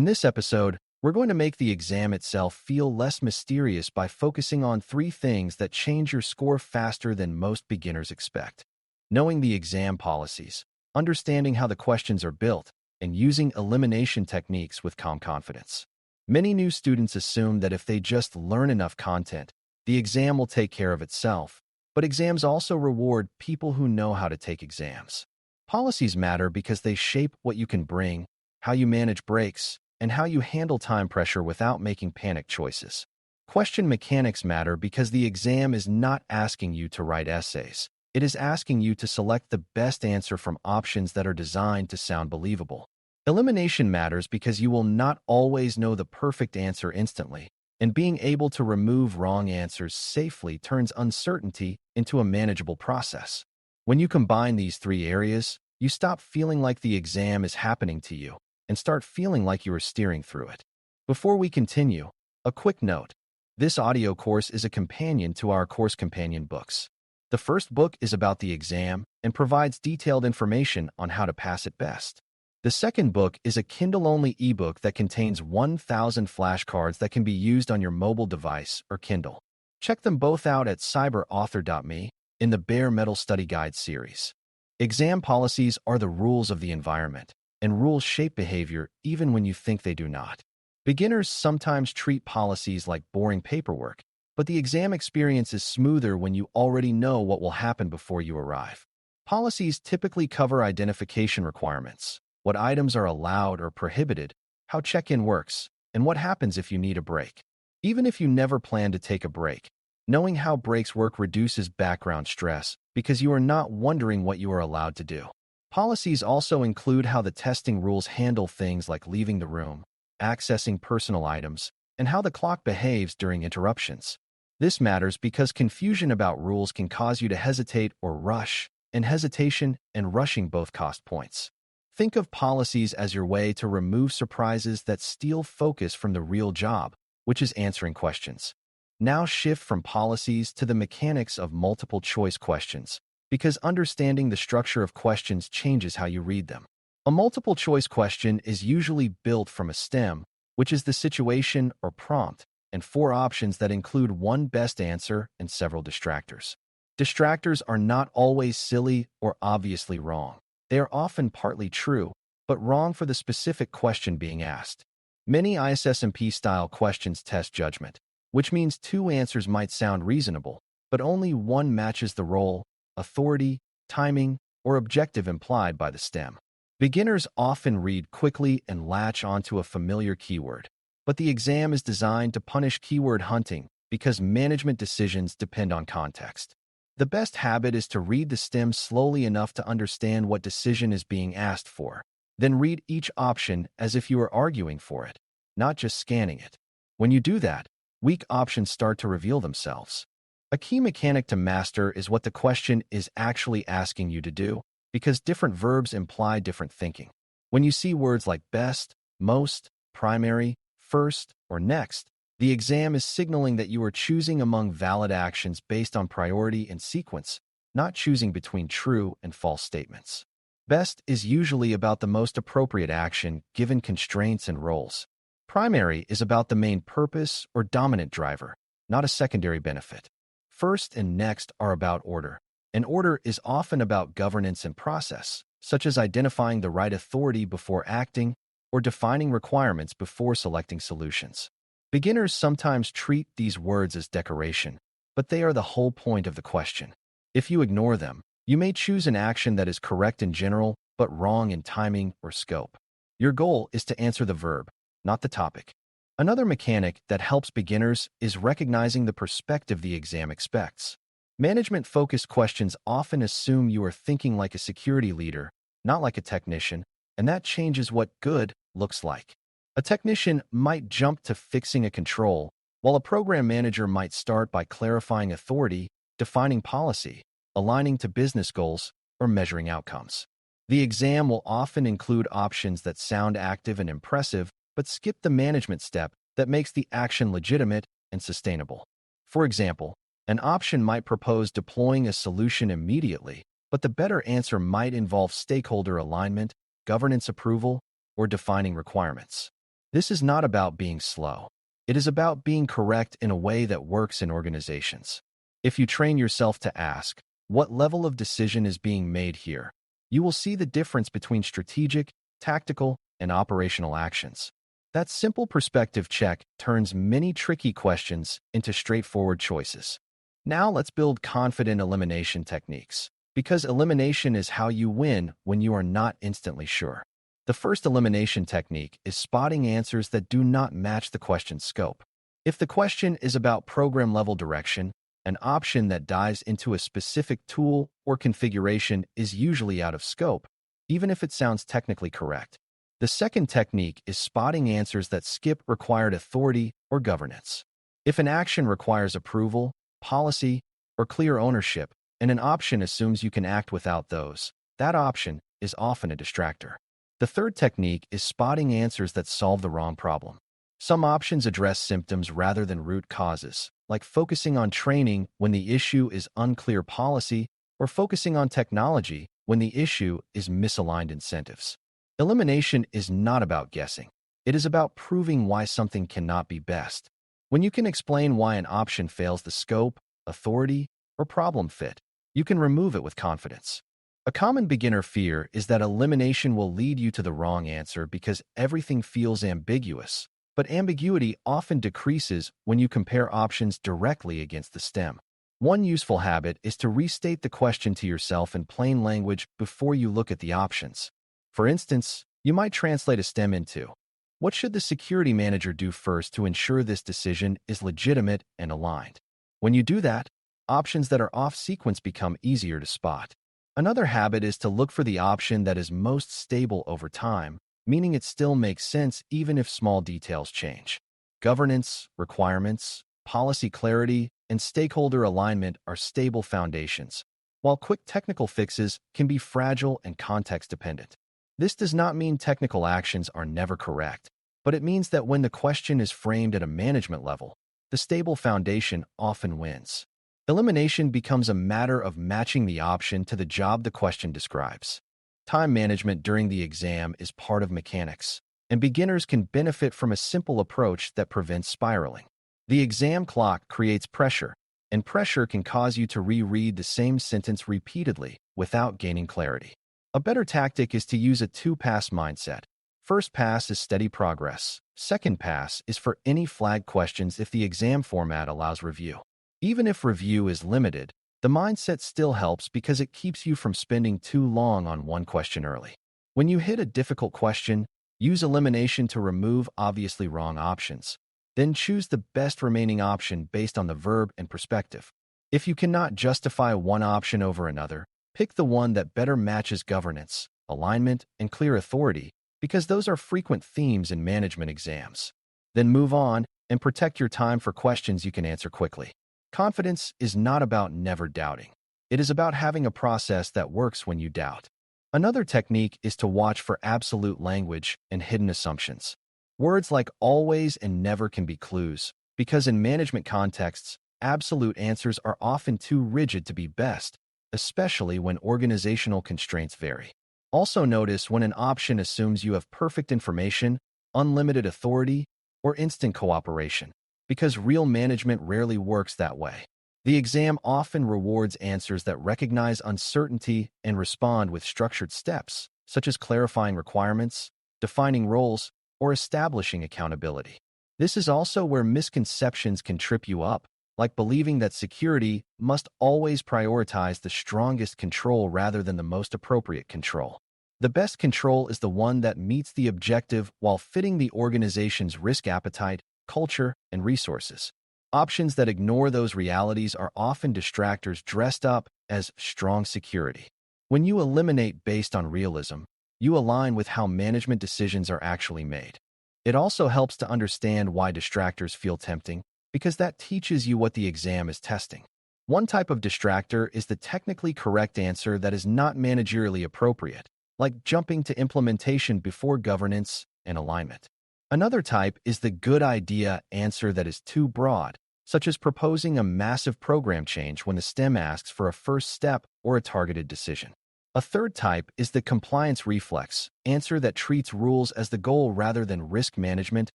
In this episode, we're going to make the exam itself feel less mysterious by focusing on 3 things that change your score faster than most beginners expect. Knowing the exam policies, understanding how the questions are built, and using elimination techniques with calm confidence. Many new students assume that if they just learn enough content, the exam will take care of itself, but exams also reward people who know how to take exams. Policies matter because they shape what you can bring, how you manage breaks, and how you handle time pressure without making panic choices. Question mechanics matter because the exam is not asking you to write essays. It is asking you to select the best answer from options that are designed to sound believable. Elimination matters because you will not always know the perfect answer instantly, and being able to remove wrong answers safely turns uncertainty into a manageable process. When you combine these 3 areas, you stop feeling like the exam is happening to you and start feeling like you are steering through it. Before we continue, a quick note. This audio course is a companion to our course companion books. The first book is about the exam and provides detailed information on how to pass it best. The second book is a Kindle-only ebook that contains 1,000 flashcards that can be used on your mobile device or Kindle. Check them both out at cyber.author.me in the Bare Metal Study Guide series. Exam policies are the rules of the environment, and rules shape behavior even when you think they do not. Beginners sometimes treat policies like boring paperwork, but the exam experience is smoother when you already know what will happen before you arrive. Policies typically cover identification requirements, what items are allowed or prohibited, how check-in works, and what happens if you need a break. Even if you never plan to take a break, knowing how breaks work reduces background stress because you are not wondering what you are allowed to do. Policies also include how the testing rules handle things like leaving the room, accessing personal items, and how the clock behaves during interruptions. This matters because confusion about rules can cause you to hesitate or rush, and hesitation and rushing both cost points. Think of policies as your way to remove surprises that steal focus from the real job, which is answering questions. Now shift from policies to the mechanics of multiple choice questions, because understanding the structure of questions changes how you read them. A multiple choice question is usually built from a STEM, which is the situation or prompt, and 4 options that include one best answer and several distractors. Distractors are not always silly or obviously wrong. They are often partly true, but wrong for the specific question being asked. Many ISSMP-style questions test judgment, which means 2 answers might sound reasonable, but only one matches the role, authority, timing, or objective implied by the STEM. Beginners often read quickly and latch onto a familiar keyword, but the exam is designed to punish keyword hunting because management decisions depend on context. The best habit is to read the STEM slowly enough to understand what decision is being asked for, then read each option as if you are arguing for it, not just scanning it. When you do that, weak options start to reveal themselves. A key mechanic to master is what the question is actually asking you to do, because different verbs imply different thinking. When you see words like best, most, primary, first, or next, the exam is signaling that you are choosing among valid actions based on priority and sequence, not choosing between true and false statements. Best is usually about the most appropriate action given constraints and roles. Primary is about the main purpose or dominant driver, not a secondary benefit. First and next are about order, and order is often about governance and process, such as identifying the right authority before acting or defining requirements before selecting solutions. Beginners sometimes treat these words as decoration, but they are the whole point of the question. If you ignore them, you may choose an action that is correct in general, but wrong in timing or scope. Your goal is to answer the verb, not the topic. Another mechanic that helps beginners is recognizing the perspective the exam expects. Management-focused questions often assume you are thinking like a security leader, not like a technician, and that changes what good looks like. A technician might jump to fixing a control, while a program manager might start by clarifying authority, defining policy, aligning to business goals, or measuring outcomes. The exam will often include options that sound active and impressive, but skip the management step that makes the action legitimate and sustainable. For example, an option might propose deploying a solution immediately, but the better answer might involve stakeholder alignment, governance approval, or defining requirements. This is not about being slow. It is about being correct in a way that works in organizations. If you train yourself to ask, what level of decision is being made here, you will see the difference between strategic, tactical, and operational actions. That simple perspective check turns many tricky questions into straightforward choices. Now let's build confident elimination techniques, because elimination is how you win when you are not instantly sure. The first elimination technique is spotting answers that do not match the question's scope. If the question is about program-level direction, an option that dives into a specific tool or configuration is usually out of scope, even if it sounds technically correct. The second technique is spotting answers that skip required authority or governance. If an action requires approval, policy, or clear ownership, and an option assumes you can act without those, that option is often a distractor. The third technique is spotting answers that solve the wrong problem. Some options address symptoms rather than root causes, like focusing on training when the issue is unclear policy, or focusing on technology when the issue is misaligned incentives. Elimination is not about guessing. It is about proving why something cannot be best. When you can explain why an option fails the scope, authority, or problem fit, you can remove it with confidence. A common beginner fear is that elimination will lead you to the wrong answer because everything feels ambiguous, but ambiguity often decreases when you compare options directly against the stem. One useful habit is to restate the question to yourself in plain language before you look at the options. For instance, you might translate a stem into, what should the security manager do first to ensure this decision is legitimate and aligned? When you do that, options that are off sequence become easier to spot. Another habit is to look for the option that is most stable over time, meaning it still makes sense even if small details change. Governance, requirements, policy clarity, and stakeholder alignment are stable foundations, while quick technical fixes can be fragile and context-dependent. This does not mean technical actions are never correct, but it means that when the question is framed at a management level, the stable foundation often wins. Elimination becomes a matter of matching the option to the job the question describes. Time management during the exam is part of mechanics, and beginners can benefit from a simple approach that prevents spiraling. The exam clock creates pressure, and pressure can cause you to reread the same sentence repeatedly without gaining clarity. A better tactic is to use a two-pass mindset. First pass is steady progress. Second pass is for any flag questions if the exam format allows review. Even if review is limited, the mindset still helps because it keeps you from spending too long on one question early. When you hit a difficult question, use elimination to remove obviously wrong options. Then choose the best remaining option based on the verb and perspective. If you cannot justify one option over another, pick the one that better matches governance, alignment, and clear authority, because those are frequent themes in management exams. Then move on and protect your time for questions you can answer quickly. Confidence is not about never doubting. It is about having a process that works when you doubt. Another technique is to watch for absolute language and hidden assumptions. Words like always and never can be clues, because in management contexts, absolute answers are often too rigid to be best, especially when organizational constraints vary. Also notice when an option assumes you have perfect information, unlimited authority, or instant cooperation, because real management rarely works that way. The exam often rewards answers that recognize uncertainty and respond with structured steps, such as clarifying requirements, defining roles, or establishing accountability. This is also where misconceptions can trip you up, like believing that security must always prioritize the strongest control rather than the most appropriate control. The best control is the one that meets the objective while fitting the organization's risk appetite, culture, and resources. Options that ignore those realities are often distractors dressed up as strong security. When you eliminate based on realism, you align with how management decisions are actually made. It also helps to understand why distractors feel tempting, because that teaches you what the exam is testing. One type of distractor is the technically correct answer that is not managerially appropriate, like jumping to implementation before governance and alignment. Another type is the good idea answer that is too broad, such as proposing a massive program change when the STEM asks for a first step or a targeted decision. A third type is the compliance reflex, answer that treats rules as the goal rather than risk management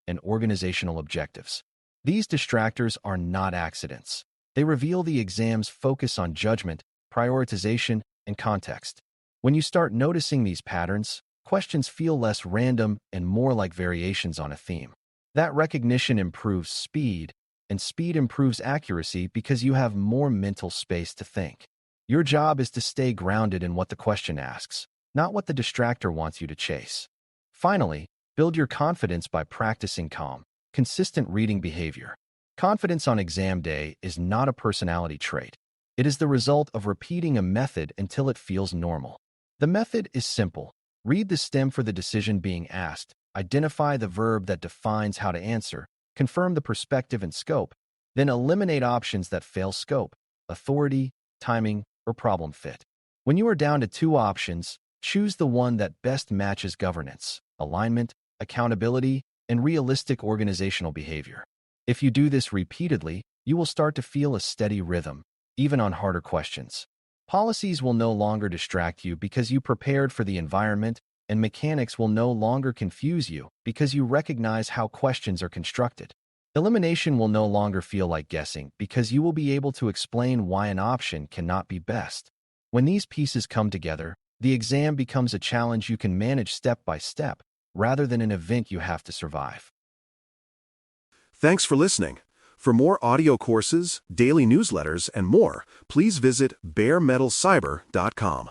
and organizational objectives. These distractors are not accidents. They reveal the exam's focus on judgment, prioritization, and context. When you start noticing these patterns, questions feel less random and more like variations on a theme. That recognition improves speed, and speed improves accuracy because you have more mental space to think. Your job is to stay grounded in what the question asks, not what the distractor wants you to chase. Finally, build your confidence by practicing calm, consistent reading behavior. Confidence on exam day is not a personality trait. It is the result of repeating a method until it feels normal. The method is simple. Read the stem for the decision being asked, identify the verb that defines how to answer, confirm the perspective and scope, then eliminate options that fail scope, authority, timing, or problem fit. When you are down to 2 options, choose the one that best matches governance, alignment, accountability, and realistic organizational behavior. If you do this repeatedly, you will start to feel a steady rhythm, even on harder questions. Policies will no longer distract you because you prepared for the environment, and mechanics will no longer confuse you because you recognize how questions are constructed. Elimination will no longer feel like guessing because you will be able to explain why an option cannot be best. When these pieces come together, the exam becomes a challenge you can manage step by step, rather than an event you have to survive. Thanks for listening. For more audio courses, daily newsletters, and more, please visit baremetalcyber.com.